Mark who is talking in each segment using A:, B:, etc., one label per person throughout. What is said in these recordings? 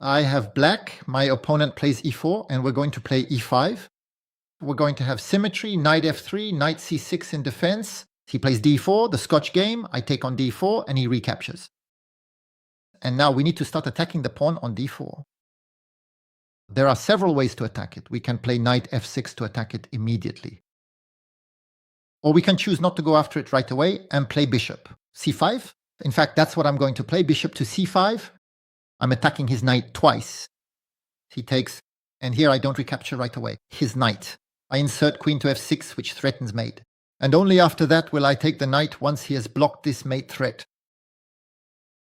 A: I have black, my opponent plays e4, and we're going to play e5. We're going to have symmetry, knight f3, knight c6 in defense. He plays d4, the Scotch game, I take on d4, and he recaptures. And now we need to start attacking the pawn on d4. There are several ways to attack it. We can play knight f6 to attack it immediately. Or we can choose not to go after it right away and play bishop. c5. In fact, that's what I'm going to play, bishop to c5. I'm attacking his knight twice. He takes, and here I don't recapture right away, his knight. I insert queen to f6, which threatens mate. And only after that will I take the knight once he has blocked this mate threat.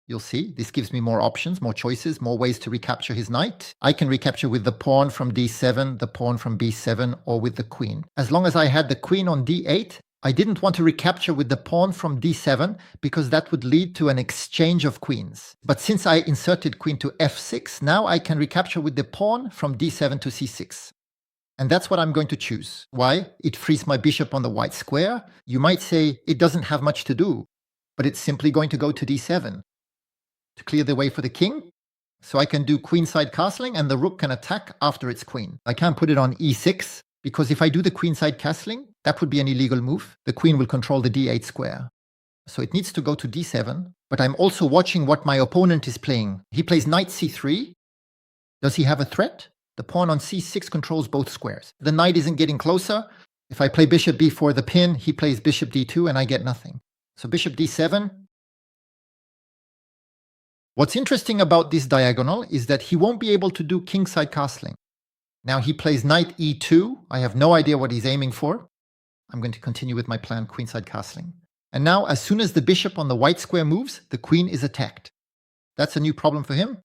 A: You'll see, this gives me more options, more choices, more ways to recapture his knight. I can recapture with the pawn from d7, the pawn from b7, or with the queen. As long as I had the queen on d8, I didn't want to recapture with the pawn from d7 because that would lead to an exchange of queens. But since I inserted queen to f6, now I can recapture with the pawn from d7 to c6. And that's what I'm going to choose. Why? It frees my bishop on the white square. You might say it doesn't have much to do, but it's simply going to go to d7 to clear the way for the king. So I can do queenside castling and the rook can attack after its queen. I can't put it on e6 because if I do the queenside castling, that would be an illegal move. The queen will control the d8 square. So it needs to go to d7, but I'm also watching what my opponent is playing. He plays knight c3. Does he have a threat? The pawn on c6 controls both squares. The knight isn't getting closer. If I play bishop b4 the pin, he plays bishop d2 and I get nothing. So bishop d7. What's interesting about this diagonal is that he won't be able to do kingside castling. Now he plays knight e2. I have no idea what he's aiming for. I'm going to continue with my plan, queenside castling. And now, as soon as the bishop on the white square moves, the queen is attacked. That's a new problem for him.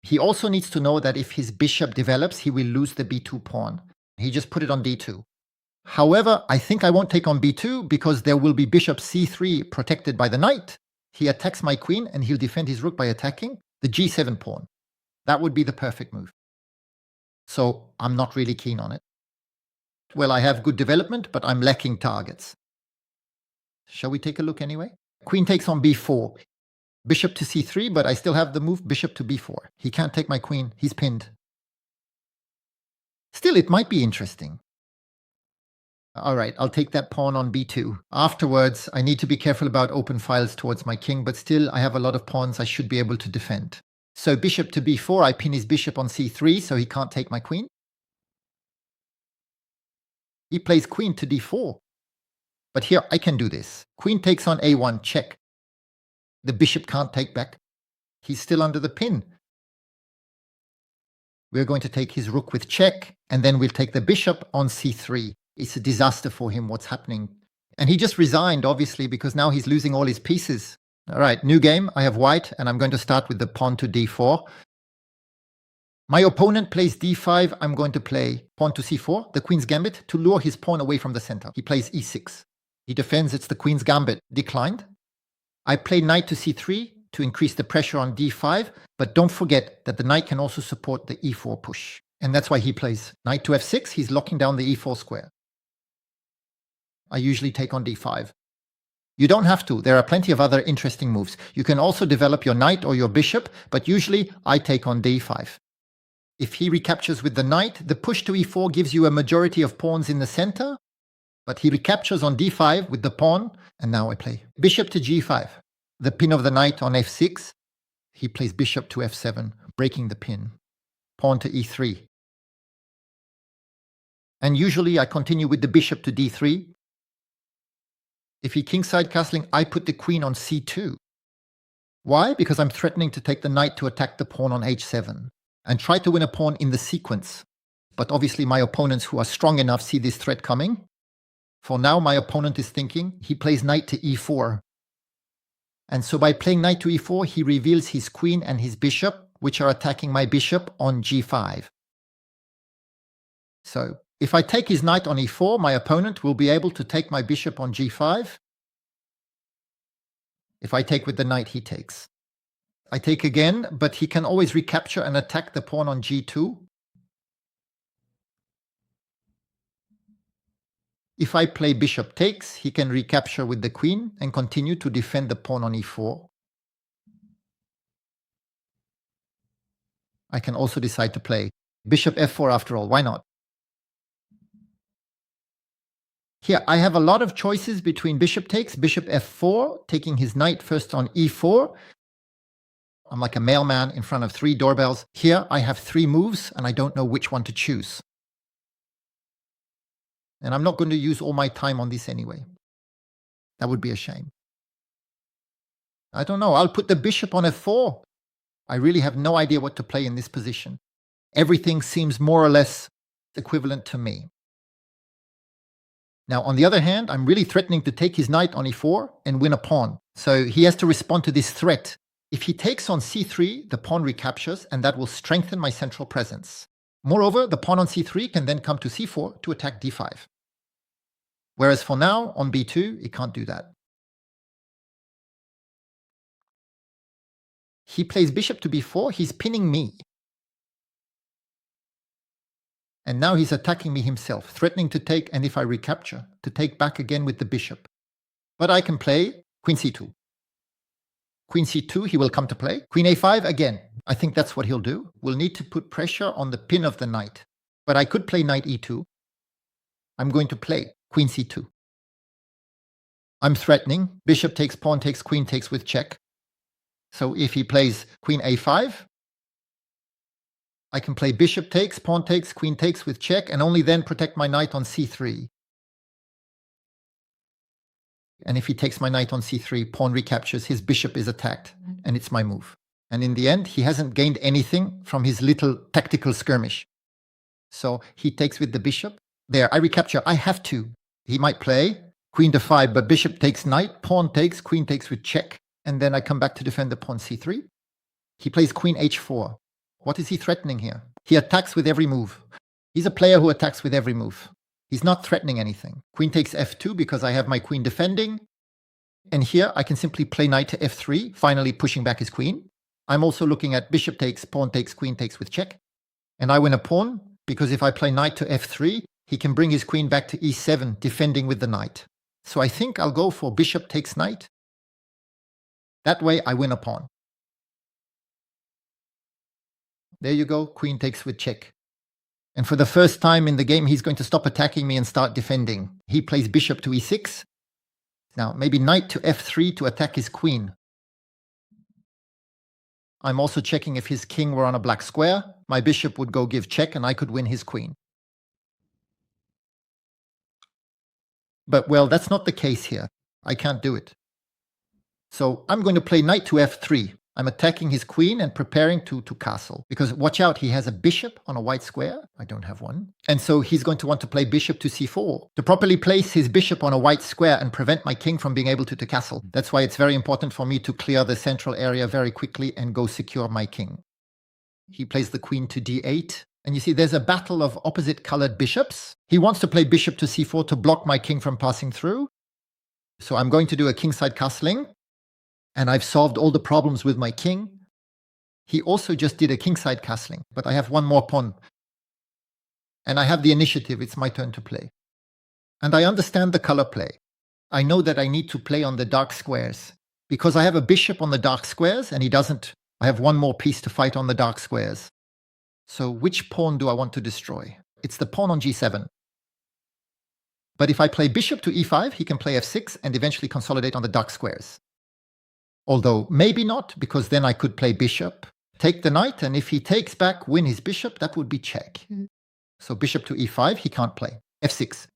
A: He also needs to know that if his bishop develops, he will lose the b2 pawn. He just put it on d2. However, I think I won't take on b2 because there will be bishop c3 protected by the knight. He attacks my queen and he'll defend his rook by attacking the g7 pawn. That would be the perfect move. So I'm not really keen on it. Well, I have good development, but I'm lacking targets. Shall we take a look anyway? Queen takes on b4. Bishop to c3, but I still have the move bishop to b4. He can't take my queen. He's pinned. Still, it might be interesting. All right, I'll take that pawn on b2. Afterwards, I need to be careful about open files towards my king, but still, I have a lot of pawns I should be able to defend. So bishop to b4, I pin his bishop on c3, so he can't take my queen. He plays queen to d4. But here, I can do this. Queen takes on a1, check. The bishop can't take back. He's still under the pin. We're going to take his rook with check, and then we'll take the bishop on c3. It's a disaster for him what's happening. And he just resigned, obviously, because now he's losing all his pieces. All right, new game. I have white, and I'm going to start with the pawn to d4. My opponent plays d5. I'm going to play pawn to c4, the queen's gambit, to lure his pawn away from the center. He plays e6. He defends. It's the queen's gambit. Declined. I play knight to c3 to increase the pressure on d5, but don't forget that the knight can also support the e4 push. And that's why he plays knight to f6. He's locking down the e4 square. I usually take on d5. You don't have to. There are plenty of other interesting moves. You can also develop your knight or your bishop, but usually I take on d5. If he recaptures with the knight, the push to e4 gives you a majority of pawns in the center, but he recaptures on d5 with the pawn, and now I play bishop to g5. The pin of the knight on f6. He plays bishop to f7, breaking the pin. Pawn to e3. And usually I continue with the bishop to d3. If he kingside castling, I put the queen on c2. Why? Because I'm threatening to take the knight to attack the pawn on h7 and try to win a pawn in the sequence. But obviously my opponents who are strong enough see this threat coming. For now, my opponent is thinking he plays knight to e4. And so by playing knight to e4, he reveals his queen and his bishop, which are attacking my bishop on g5. So if I take his knight on e4, my opponent will be able to take my bishop on g5. If I take with the knight, he takes. I take again, but he can always recapture and attack the pawn on g2. If I play bishop takes, he can recapture with the queen and continue to defend the pawn on e4. I can also decide to play bishop f4 after all. Why not? Here, I have a lot of choices between bishop takes, bishop f4, taking his knight first on e4. I'm like a mailman in front of 3 doorbells. Here, I have 3 moves, and I don't know which one to choose. And I'm not going to use all my time on this anyway. That would be a shame. I don't know. I'll put the bishop on f4. I really have no idea what to play in this position. Everything seems more or less equivalent to me. Now, on the other hand, I'm really threatening to take his knight on e4 and win a pawn. So he has to respond to this threat. If he takes on c3, the pawn recaptures, and that will strengthen my central presence. Moreover, the pawn on c3 can then come to c4 to attack d5. Whereas for now, on b2, it can't do that. He plays bishop to b4, he's pinning me. And now he's attacking me himself, threatening to take, and if I recapture, to take back again with the bishop. But I can play queen c2. Queen c2, he will come to play. Queen a5 again. I think that's what he'll do. We'll need to put pressure on the pin of the knight. But I could play knight e2. I'm going to play queen c2. I'm threatening. Bishop takes, pawn takes, queen takes with check. So if he plays queen a5, I can play bishop takes, pawn takes, queen takes with check, and only then protect my knight on c3. And if he takes my knight on c3, pawn recaptures, his bishop is attacked, and it's my move. And in the end, he hasn't gained anything from his little tactical skirmish. So he takes with the bishop. There, I recapture. I have to. He might play queen to 5, but bishop takes knight, pawn takes, queen takes with check, and then I come back to defend the pawn c3. He plays queen h4. What is he threatening here? He attacks with every move. He's a player who attacks with every move. He's not threatening anything. Queen takes f2 because I have my queen defending. And here I can simply play knight to f3, finally pushing back his queen. I'm also looking at bishop takes, pawn takes, queen takes with check. And I win a pawn because if I play knight to f3, he can bring his queen back to e7, defending with the knight. So I think I'll go for bishop takes knight. That way I win a pawn. There you go, queen takes with check. And for the first time in the game, he's going to stop attacking me and start defending. He plays bishop to e6. Now, maybe knight to f3 to attack his queen. I'm also checking if his king were on a black square. My bishop would go give check and I could win his queen. But, well, that's not the case here. I can't do it. So I'm going to play knight to f3. I'm attacking his queen and preparing to castle. Because watch out, he has a bishop on a white square. I don't have one. And so he's going to want to play bishop to c4 to properly place his bishop on a white square and prevent my king from being able to castle. That's why it's very important for me to clear the central area very quickly and go secure my king. He plays the queen to d8. And you see there's a battle of opposite colored bishops. He wants to play bishop to c4 to block my king from passing through. So I'm going to do a kingside castling. And I've solved all the problems with my king. He also just did a kingside castling, but I have one more pawn. And I have the initiative, it's my turn to play. And I understand the color play. I know that I need to play on the dark squares. Because I have a bishop on the dark squares, and he doesn't. I have one more piece to fight on the dark squares. So which pawn do I want to destroy? It's the pawn on g7. But if I play bishop to e5, he can play f6 and eventually consolidate on the dark squares. Although maybe not, because then I could play bishop, take the knight, and if he takes back, win his bishop, that would be check. So bishop to e5, he can't play. f6.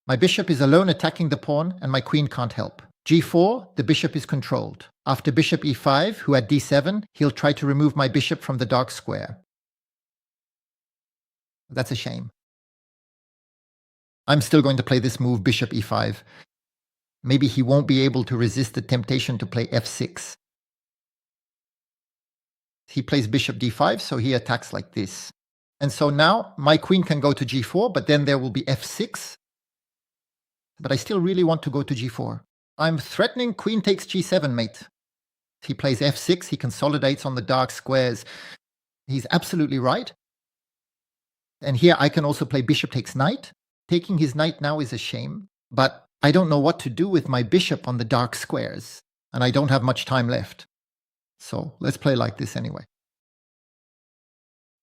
A: My bishop is alone attacking the pawn, and my queen can't help. g4, the bishop is controlled. After bishop e5, who at d7, he'll try to remove my bishop from the dark square. That's a shame. I'm still going to play this move, bishop e5. Maybe he won't be able to resist the temptation to play f6. He plays bishop d5, so he attacks like this. And so now my queen can go to g4, but then there will be f6. But I still really want to go to g4. I'm threatening queen takes g7, mate. If he plays f6, he consolidates on the dark squares. He's absolutely right. And here I can also play bishop takes knight. Taking his knight now is a shame, but I don't know what to do with my bishop on the dark squares, and I don't have much time left. So let's play like this anyway.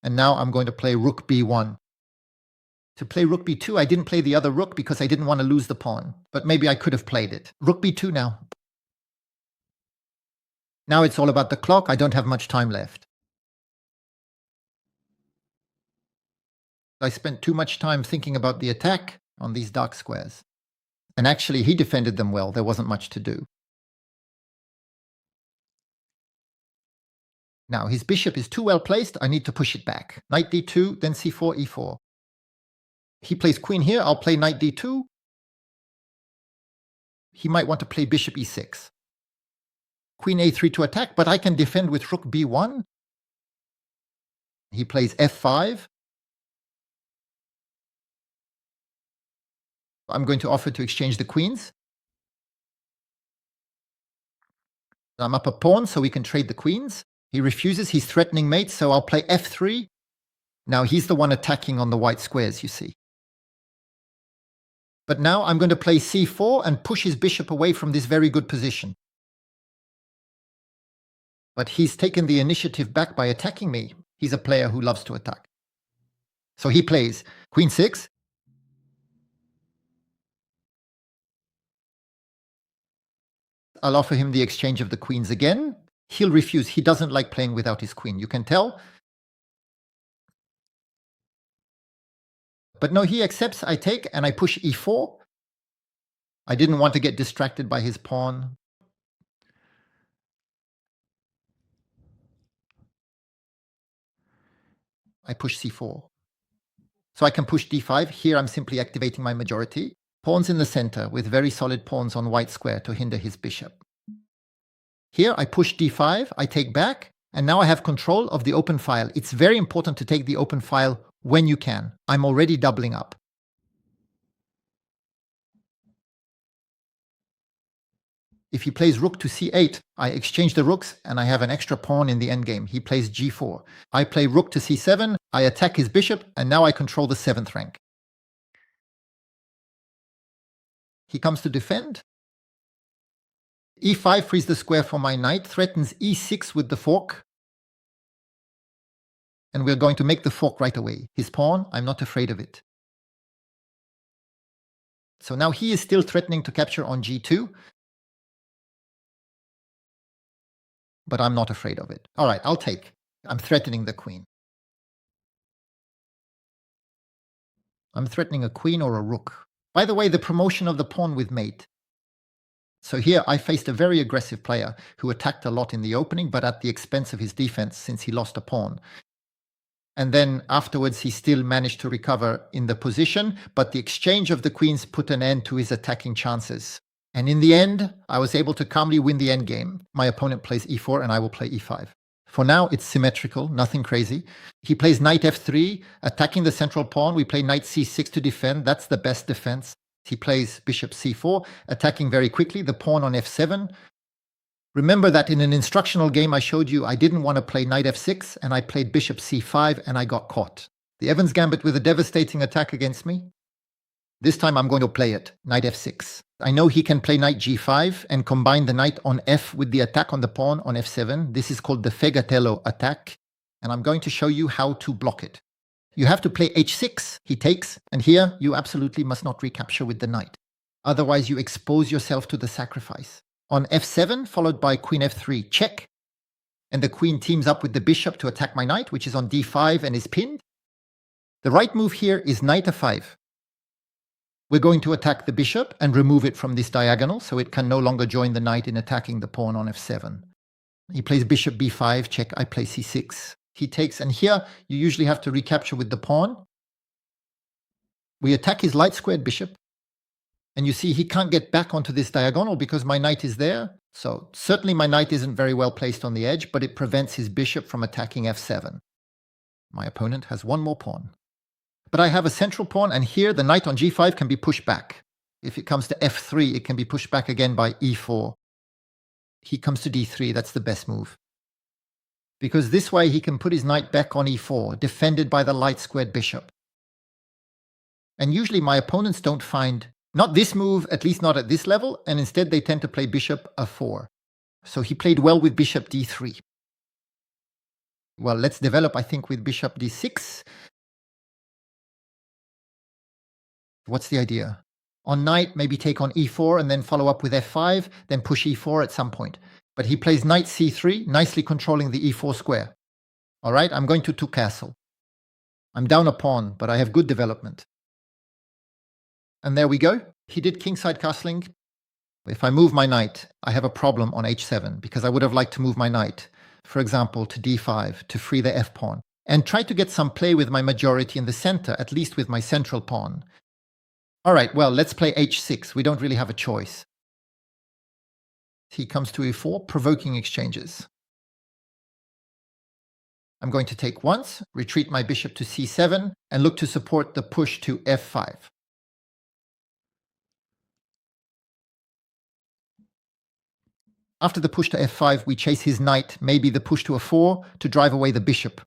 A: And now I'm going to play rook b1. To play rook b2, I didn't play the other rook because I didn't want to lose the pawn. But maybe I could have played it. Rook b2 now. Now it's all about the clock. I don't have much time left. I spent too much time thinking about the attack on these dark squares. And actually, he defended them well. There wasn't much to do. Now, his bishop is too well placed. I need to push it back. Knight d2, then c4, e4. He plays queen here. I'll play knight d2. He might want to play bishop e6. Queen a3 to attack, but I can defend with rook b1. He plays f5. I'm going to offer to exchange the queens. I'm up a pawn, so we can trade the queens. He refuses. He's threatening mate, so I'll play f3. Now he's the one attacking on the white squares, you see. But now I'm going to play c4 and push his bishop away from this very good position. But he's taken the initiative back by attacking me. He's a player who loves to attack. So he plays queen 6. I'll offer him the exchange of the queens again. He'll refuse. He doesn't like playing without his queen. You can tell. But no, he accepts. I take and I push e4. I didn't want to get distracted by his pawn. I push c4. So I can push d5. Here I'm simply activating my majority. Pawns in the center with very solid pawns on white square to hinder his bishop. Here I push d5, I take back, and now I have control of the open file. It's very important to take the open file when you can. I'm already doubling up. If he plays rook to c8, I exchange the rooks and I have an extra pawn in the endgame. He plays g4. I play rook to c7, I attack his bishop, and now I control the 7th rank. He comes to defend. e5 frees the square for my knight, threatens e6 with the fork. And we're going to make the fork right away. His pawn, I'm not afraid of it. So now he is still threatening to capture on g2. But I'm not afraid of it. All right, I'll take. I'm threatening the queen. I'm threatening a queen or a rook. By the way, the promotion of the pawn with mate. So here I faced a very aggressive player who attacked a lot in the opening, but at the expense of his defense since he lost a pawn. And then afterwards he still managed to recover in the position, but the exchange of the queens put an end to his attacking chances. And in the end, I was able to calmly win the endgame. My opponent plays e4 and I will play e5. For now, it's symmetrical, nothing crazy. He plays knight f3, attacking the central pawn. We play knight c6 to defend. That's the best defense. He plays bishop c4, attacking very quickly, the pawn on f7. Remember that in an instructional game I showed you, I didn't want to play knight f6, and I played bishop c5, and I got caught. The Evans Gambit with a devastating attack against me. This time I'm going to play it, knight f6. I know he can play knight g5 and combine the knight on f with the attack on the pawn on f7. This is called the Fegatello attack, and I'm going to show you how to block it. You have to play h6, he takes, and here you absolutely must not recapture with the knight. Otherwise you expose yourself to the sacrifice. On f7, followed by queen f3, check, and the queen teams up with the bishop to attack my knight, which is on d5 and is pinned. The right move here is knight f5. We're going to attack the bishop and remove it from this diagonal so it can no longer join the knight in attacking the pawn on f7. He plays bishop b5, check, I play c6. He takes, and here you usually have to recapture with the pawn. We attack his light squared bishop, and you see he can't get back onto this diagonal because my knight is there. So certainly my knight isn't very well placed on the edge, but it prevents his bishop from attacking f7. My opponent has one more pawn. But I have a central pawn, and here the knight on g5 can be pushed back. If it comes to f3, it can be pushed back again by e4. He comes to d3, that's the best move. Because this way he can put his knight back on e4, defended by the light squared bishop. And usually my opponents don't find, not this move, at least not at this level, and instead they tend to play bishop f4. So he played well with bishop d3. Well, let's develop, I think, with bishop d6. What's the idea? On knight, maybe take on e4 and then follow up with f5, then push e4 at some point. But he plays knight c3, nicely controlling the e4 square. All right, I'm going to castle. I'm down a pawn, but I have good development. And there we go. He did kingside castling. If I move my knight, I have a problem on h7 because I would have liked to move my knight, for example, to d5 to free the f-pawn and try to get some play with my majority in the center, at least with my central pawn. All right, well, let's play h6. We don't really have a choice. He comes to e4, provoking exchanges. I'm going to take once, retreat my bishop to c7, and look to support the push to f5. After the push to f5, we chase his knight, maybe the push to a4 to drive away the bishop.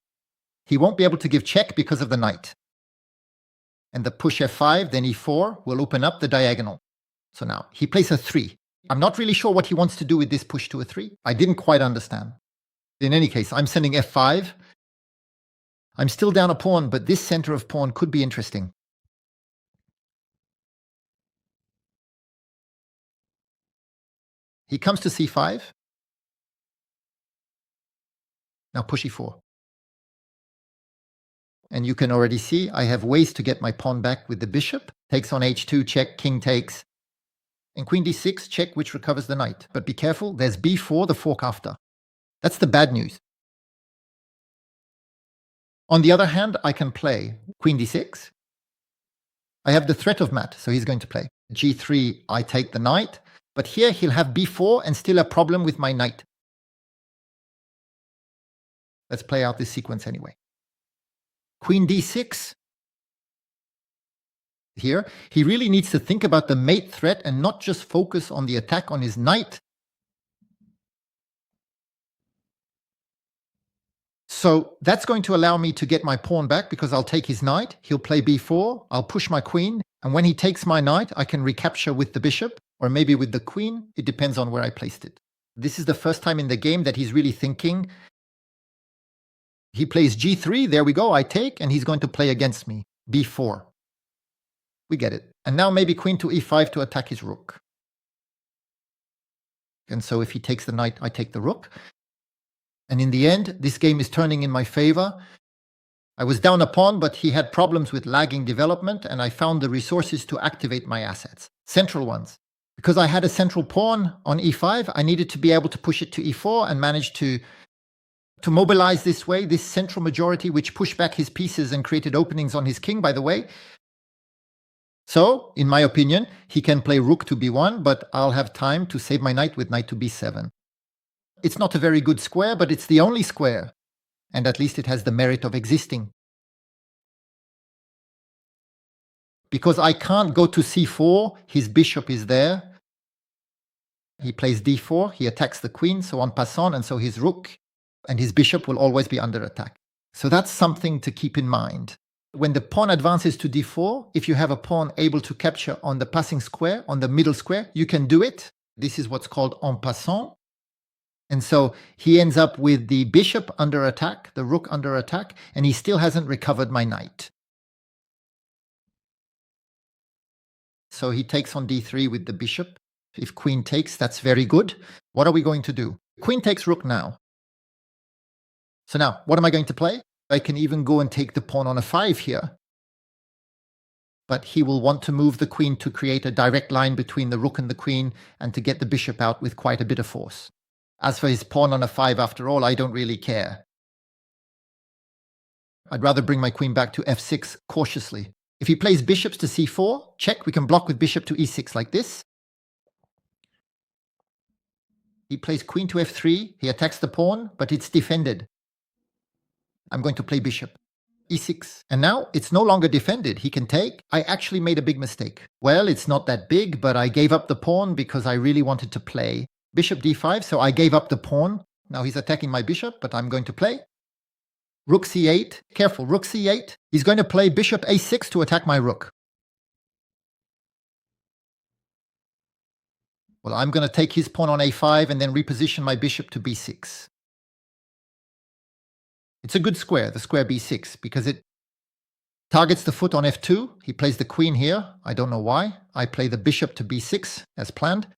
A: He won't be able to give check because of the knight. And the push f5, then e4, will open up the diagonal. So now, he plays a 3. I'm not really sure what he wants to do with this push to a 3. I didn't quite understand. In any case, I'm sending f5. I'm still down a pawn, but this center of pawn could be interesting. He comes to c5. Now push e4. And you can already see I have ways to get my pawn back with the bishop. Takes on h2, check, king takes. And queen d6, check, which recovers the knight. But be careful, there's b4, the fork after. That's the bad news. On the other hand, I can play queen d6. I have the threat of mat, so he's going to play g3, I take the knight. But here he'll have b4 and still a problem with my knight. Let's play out this sequence anyway. Queen d6. Here, he really needs to think about the mate threat and not just focus on the attack on his knight. So that's going to allow me to get my pawn back because I'll take his knight. He'll play b4. I'll push my queen. And when he takes my knight, I can recapture with the bishop or maybe with the queen. It depends on where I placed it. This is the first time in the game that he's really thinking. He plays g3. There we go. I take, and he's going to play against me. b4. We get it. And now maybe queen to e5 to attack his rook. And so if he takes the knight, I take the rook. And in the end, this game is turning in my favor. I was down a pawn, but he had problems with lagging development, and I found the resources to activate my assets. Central ones. Because I had a central pawn on e5, I needed to be able to push it to e4 and manage to mobilize this way, this central majority, which pushed back his pieces and created openings on his king, by the way. So, in my opinion, he can play rook to b1, but I'll have time to save my knight with knight to b7. It's not a very good square, but it's the only square. And at least it has the merit of existing. Because I can't go to c4, his bishop is there. He plays d4, he attacks the queen, so en passant, and so his rook and his bishop will always be under attack. So that's something to keep in mind. When the pawn advances to d4, if you have a pawn able to capture on the passing square, on the middle square, you can do it. This is what's called en passant. And so he ends up with the bishop under attack, the rook under attack, and he still hasn't recovered my knight. So he takes on d3 with the bishop. If queen takes, that's very good. What are we going to do? Queen takes rook now. So now, what am I going to play? I can even go and take the pawn on a5 here. But he will want to move the queen to create a direct line between the rook and the queen and to get the bishop out with quite a bit of force. As for his pawn on a5, after all, I don't really care. I'd rather bring my queen back to f6 cautiously. If he plays bishops to c4, check, we can block with bishop to e6 like this. He plays queen to f3, he attacks the pawn, but it's defended. I'm going to play bishop. e6. And now it's no longer defended. He can take. I actually made a big mistake. Well, it's not that big, but I gave up the pawn because I really wanted to play bishop d5, so I gave up the pawn. Now he's attacking my bishop, but I'm going to play. Rook c8. Careful, rook c8. He's going to play bishop a6 to attack my rook. Well, I'm going to take his pawn on a5 and then reposition my bishop to b6. It's a good square, the square b6, because it targets the foot on f2. He plays the queen here. I don't know why. I play the bishop to b6 as planned.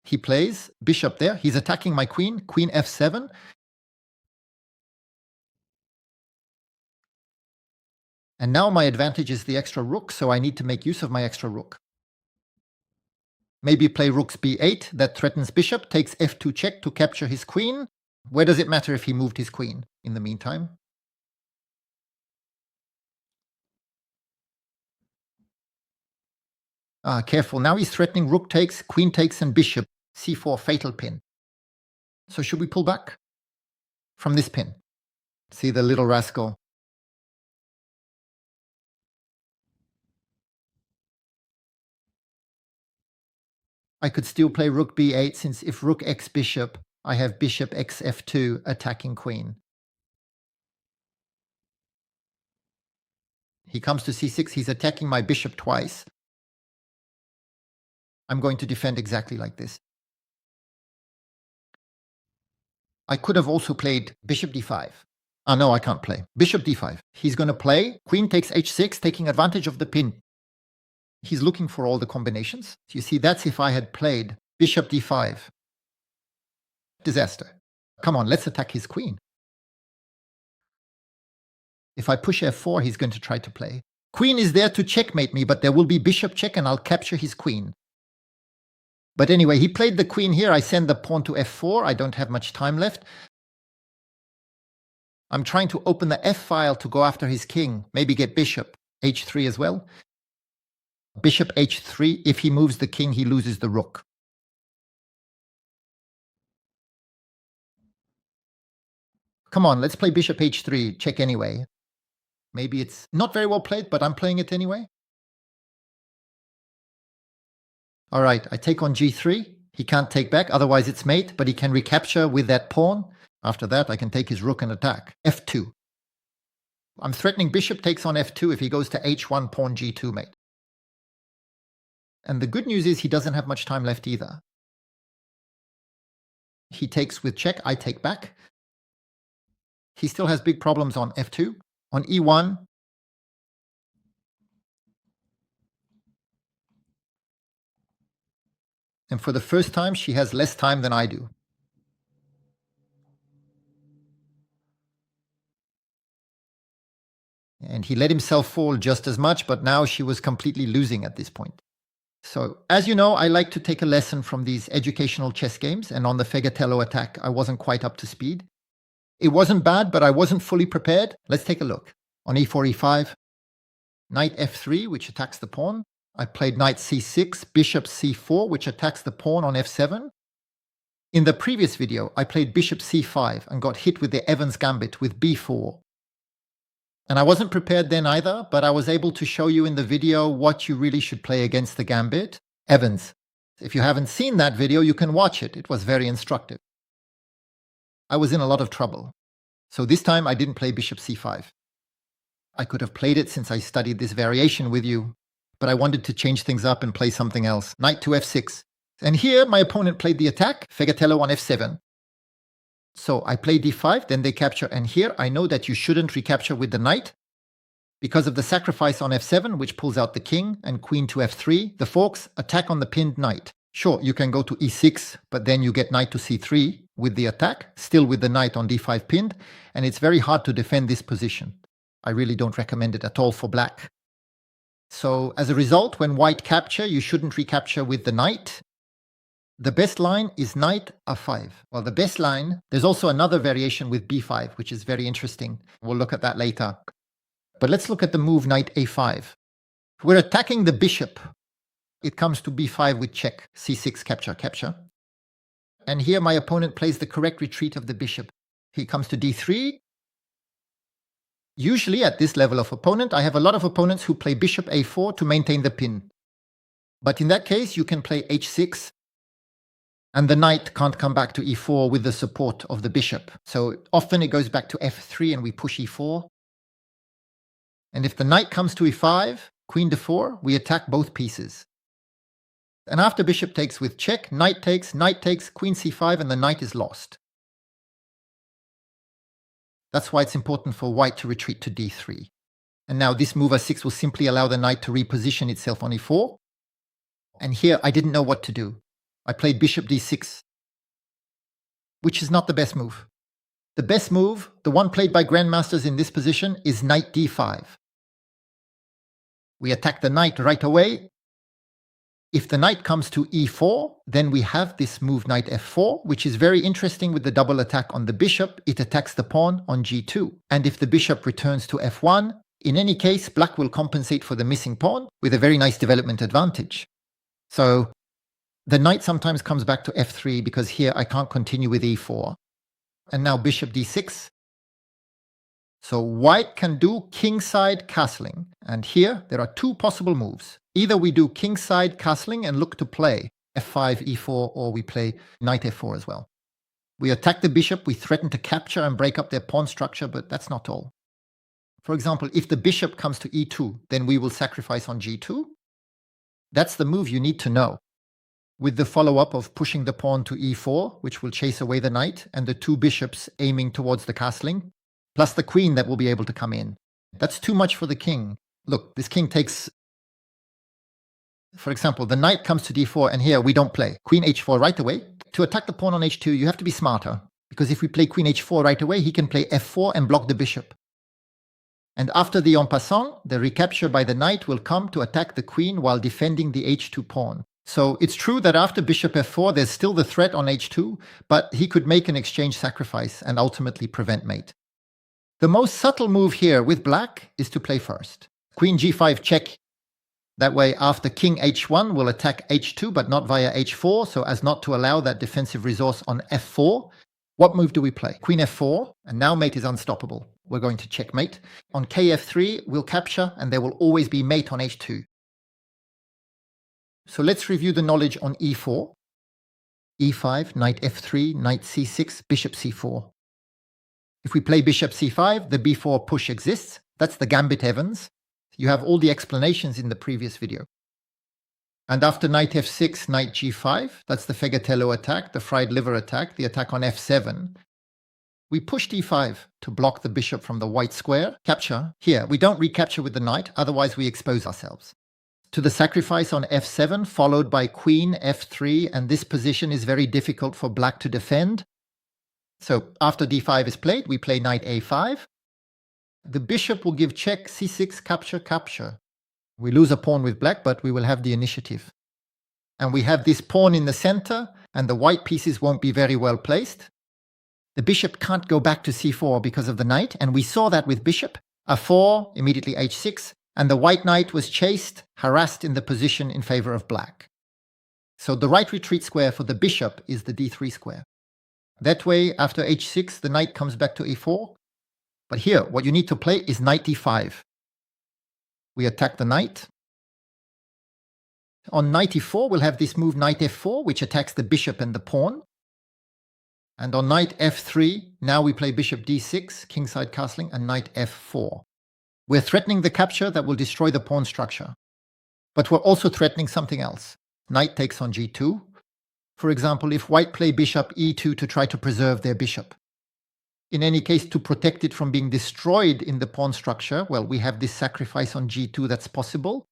A: He plays bishop there. He's attacking my queen, queen f7. And now my advantage is the extra rook, so I need to make use of my extra rook. Maybe play rook's b8, that threatens bishop, takes f2 check to capture his queen. Where does it matter if he moved his queen in the meantime? Careful, now he's threatening rook takes, queen takes, and bishop, c4, fatal pin. So should we pull back from this pin? See the little rascal. I could still play rook b8, since if rook x bishop, I have bishop x f2 attacking queen. He comes to c6, he's attacking my bishop twice. I'm going to defend exactly like this. I could have also played bishop d5. No, I can't play. Bishop d5. He's going to play queen takes h6, taking advantage of the pin. He's looking for all the combinations. You see, that's if I had played bishop d5. Disaster. Come on, let's attack his queen. If I push f4, he's going to try to play. Queen is there to checkmate me, but there will be bishop check and I'll capture his queen. But anyway, he played the queen here. I send the pawn to f4. I don't have much time left. I'm trying to open the f file to go after his king. Maybe get bishop h3 as well. Bishop h3. If he moves the king, he loses the rook. Come on, let's play bishop h3. Check anyway. Maybe it's not very well played, but I'm playing it anyway. All right, I take on g3. He can't take back, otherwise it's mate, but he can recapture with that pawn. After that, I can take his rook and attack. f2. I'm threatening bishop takes on f2 if he goes to h1, pawn g2 mate. And the good news is he doesn't have much time left either. He takes with check, I take back. He still has big problems on f2. On e1, and for the first time, she has less time than I do. And he let himself fall just as much, but now she was completely losing at this point. So, as you know, I like to take a lesson from these educational chess games, and on the Fegatello attack, I wasn't quite up to speed. It wasn't bad, but I wasn't fully prepared. Let's take a look. On e4, e5, knight f3, which attacks the pawn. I played knight c6, bishop c4, which attacks the pawn on f7. In the previous video, I played bishop c5 and got hit with the Evans gambit with b4. And I wasn't prepared then either, but I was able to show you in the video what you really should play against the gambit. Evans. If you haven't seen that video, you can watch it. It was very instructive. I was in a lot of trouble. So this time I didn't play bishop c5. I could have played it since I studied this variation with you, but I wanted to change things up and play something else. Knight to f6. And here my opponent played the attack, Fegatello on f7. So I play d5, then they capture, and here I know that you shouldn't recapture with the knight because of the sacrifice on f7, which pulls out the king, and queen to f3. The forks attack on the pinned knight. Sure, you can go to e6, but then you get knight to c3 with the attack, still with the knight on d5 pinned, and it's very hard to defend this position. I really don't recommend it at all for black. So as a result, when white capture, you shouldn't recapture with the knight. The best line is knight a5. Well, the best line, there's also another variation with b5, which is very interesting. We'll look at that later. But let's look at the move knight a5. We're attacking the bishop. It comes to b5 with check, c6, capture, capture. And here my opponent plays the correct retreat of the bishop. He comes to d3. Usually at this level of opponent, I have a lot of opponents who play bishop a4 to maintain the pin. But in that case, you can play h6, and the knight can't come back to e4 with the support of the bishop. So often it goes back to f3 and we push e4. And if the knight comes to e5, queen to 4, we attack both pieces. And after bishop takes with check, knight takes, queen c5, and the knight is lost. That's why it's important for white to retreat to d3. And now this move a6 will simply allow the knight to reposition itself on e4. And here I didn't know what to do. I played bishop d6, which is not the best move. The best move, the one played by grandmasters in this position, is knight d5. We attack the knight right away. If the knight comes to e4, then we have this move knight f4, which is very interesting with the double attack on the bishop. It attacks the pawn on g2. And if the bishop returns to f1, in any case, black will compensate for the missing pawn with a very nice development advantage. So the knight sometimes comes back to f3 because here I can't continue with e4. And now bishop d6. So white can do kingside castling. And here there are two possible moves. Either we do kingside castling and look to play f5, e4, or we play knight f4 as well. We attack the bishop, we threaten to capture and break up their pawn structure, but that's not all. For example, if the bishop comes to e2, then we will sacrifice on g2. That's the move you need to know. With the follow-up of pushing the pawn to e4, which will chase away the knight, and the two bishops aiming towards the castling, plus the queen that will be able to come in. That's too much for the king. Look, this king takes, for example, the knight comes to d4, and here we don't play. Queen h4 right away. To attack the pawn on h2, you have to be smarter, because if we play queen h4 right away, he can play f4 and block the bishop. And after the en passant, the recapture by the knight will come to attack the queen while defending the h2 pawn. So it's true that after bishop f4, there's still the threat on h2, but he could make an exchange sacrifice and ultimately prevent mate. The most subtle move here with black is to play first. Queen g5 check. That way, after king h1, we'll attack h2, but not via h4, so as not to allow that defensive resource on f4. What move do we play? Queen f4, and now mate is unstoppable. We're going to checkmate. On kf3, we'll capture, and there will always be mate on h2. So let's review the knowledge on e4. e5, knight f3, knight c6, bishop c4. If we play bishop c5, the b4 push exists. That's the gambit Evans. You have all the explanations in the previous video. And after knight f6, knight g5, that's the Fegatello attack, the fried liver attack, the attack on f7. We push d5 to block the bishop from the white square. Capture. Here, we don't recapture with the knight, otherwise we expose ourselves. To the sacrifice on f7, followed by queen f3, and this position is very difficult for black to defend. So after d5 is played, we play knight a5. The bishop will give check, c6, capture, capture. We lose a pawn with black, but we will have the initiative. And we have this pawn in the center, and the white pieces won't be very well placed. The bishop can't go back to c4 because of the knight, and we saw that with bishop. a4, immediately h6, and the white knight was chased, harassed in the position in favor of black. So the right retreat square for the bishop is the d3 square. That way, after h6, the knight comes back to e4. But here, what you need to play is knight d5. We attack the knight. On knight e4, we'll have this move knight f4, which attacks the bishop and the pawn. And on knight f3, now we play bishop d6, kingside castling, and knight f4. We're threatening the capture that will destroy the pawn structure. But we're also threatening something else. Knight takes on g2. For example, if white play bishop e2 to try to preserve their bishop. In any case, to protect it from being destroyed in the pawn structure, well, we have this sacrifice on g2 that's possible.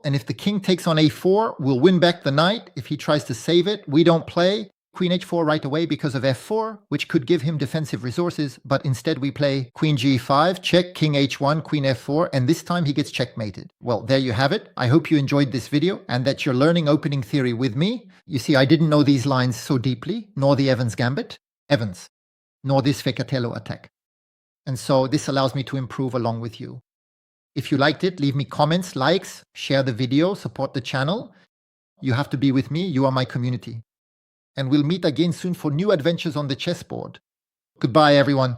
A: And if the king takes on a4, we'll win back the knight. If he tries to save it, we don't play queen h4 right away because of f4, which could give him defensive resources, but instead we play queen g5, check, king h1, queen f4, and this time he gets checkmated. Well, there you have it. I hope you enjoyed this video and that you're learning opening theory with me. You see, I didn't know these lines so deeply, nor the Evans gambit, nor this Fegatello attack. And so this allows me to improve along with you. If you liked it, leave me comments, likes, share the video, support the channel. You have to be with me. You are my community. And we'll meet again soon for new adventures on the chessboard. Goodbye, everyone.